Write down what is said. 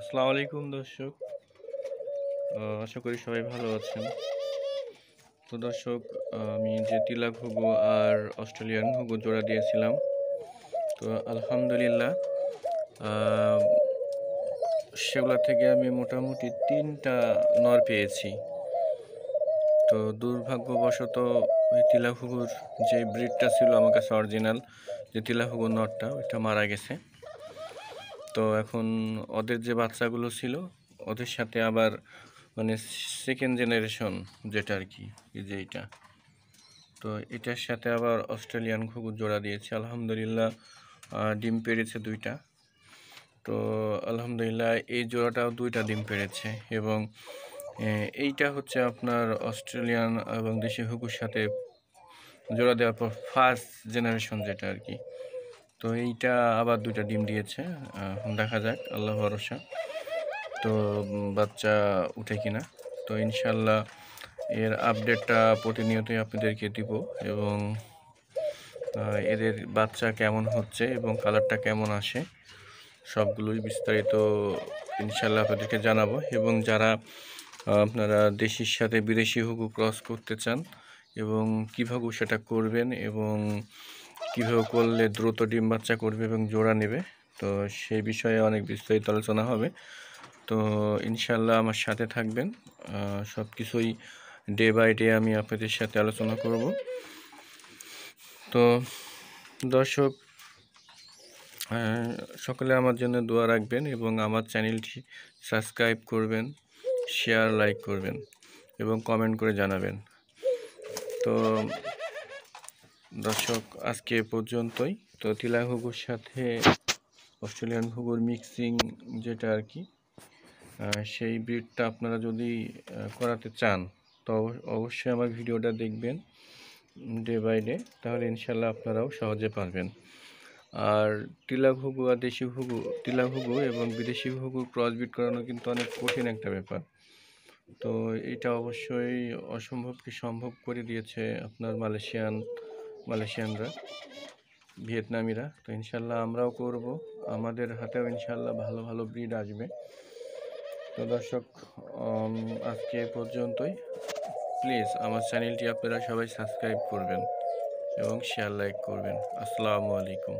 আসসালামু আলাইকুম দর্শক। আশা করি সবাই ভালো আছেন। তো দর্শক, আমি যে তিলা ঘুঘু আর অস্ট্রেলিয়ান ঘুঘু জোড়া দিয়েছিলাম, তো আলহামদুলিল্লাহ সেগুলা থেকে আমি মোটামুটি 3টা নর পেয়েছি। তো দুর্ভাগ্যবশত ওই তিলা ঘুঘুর যে ব্রিডটা ছিল আমার কাছে অরিজিনাল, যে তিলা ঘুঘুর নরটা, ওইটা মারা গেছে। তো এখন ওদের যে বাচ্চাগুলো ছিল, ওদের সাথে আবার মানে সেকেন্ড জেনারেশন যেটা আর কি, এই যে এইটা, তো এটার সাথে আবার অস্ট্রেলিয়ান ঘুঘু জোড়া দিয়েছে। আলহামদুলিল্লাহ ডিম পেড়েছে 2টা। তো আলহামদুলিল্লাহ এই জোড়াটাও 2টা ডিম পেড়েছে। এবং এইটা হচ্ছে আপনার অস্ট্রেলিয়ান এবং দেশি ঘুঘুর সাথে জোড়া দেওয়ার পর ফার্স্ট জেনারেশন যেটা আর কি। তো এইটা আবার 2টা ডিম দিয়েছে। দেখা যাক, আল্লাহ ভরসা। তো বাচ্চা উঠে কিনা, তো ইনশাল্লাহ এর আপডেটটা প্রতিনিয়তই আপনাদেরকে দিব। এবং এদের বাচ্চা কেমন হচ্ছে এবং কালারটা কেমন আসে সবগুলোই বিস্তারিত ইনশাল্লাহ আপনাদেরকে জানাবো। এবং যারা আপনারা দেশির সাথে বিদেশি ঘুঘু ক্রস করতে চান এবং কীভাবে সেটা করবেন এবং কীভাবে করলে দ্রুত ডিম বাচ্চা করবে এবং জোড়া নেবে, তো সেই বিষয়ে অনেক বিস্তারিত আলোচনা হবে। তো ইনশাল্লাহ আমার সাথে থাকবেন। সব কিছুই ডে বাই ডে আমি আপনাদের সাথে আলোচনা করব। তো দর্শক, সকলে আমার জন্য দোয়া রাখবেন এবং আমার চ্যানেলটি সাবস্ক্রাইব করবেন, শেয়ার লাইক করবেন এবং কমেন্ট করে জানাবেন। তো দর্শক, আজকে এ পর্যন্তই। তো তিলা ঘুঘুর সাথে অস্ট্রেলিয়ান ঘুঘুর মিক্সিং যেটা আর কি, সেই ব্রিডটা আপনারা যদি করাতে চান তো অবশ্যই আমার ভিডিওটা দেখবেন ডে বাই ডে, তাহলে ইনশাল্লাহ আপনারাও সহজে পারবেন। আর তিলা ঘুঘু আর দেশি ঘুঘু, তিলা ঘুঘু এবং বিদেশি ঘুঘু ক্রস ব্রিড করানো কিন্তু অনেক কঠিন একটা ব্যাপার। তো এটা অবশ্যই অসম্ভবকে সম্ভব করে দিয়েছে আপনার মালয়েশিয়ানরা, ভিয়েতনামিরা। তো ইনশাল্লাহ আমরাও করব, আমাদের হাতেও ইনশাল্লাহ ভালো ভালো ব্রিড আসবে। তো দর্শক, আজকে এ পর্যন্তই। প্লিজ আমার চ্যানেলটি আপনারা সবাই সাবস্ক্রাইব করবেন এবং শেয়ার লাইক করবেন। আসসালামু আলাইকুম।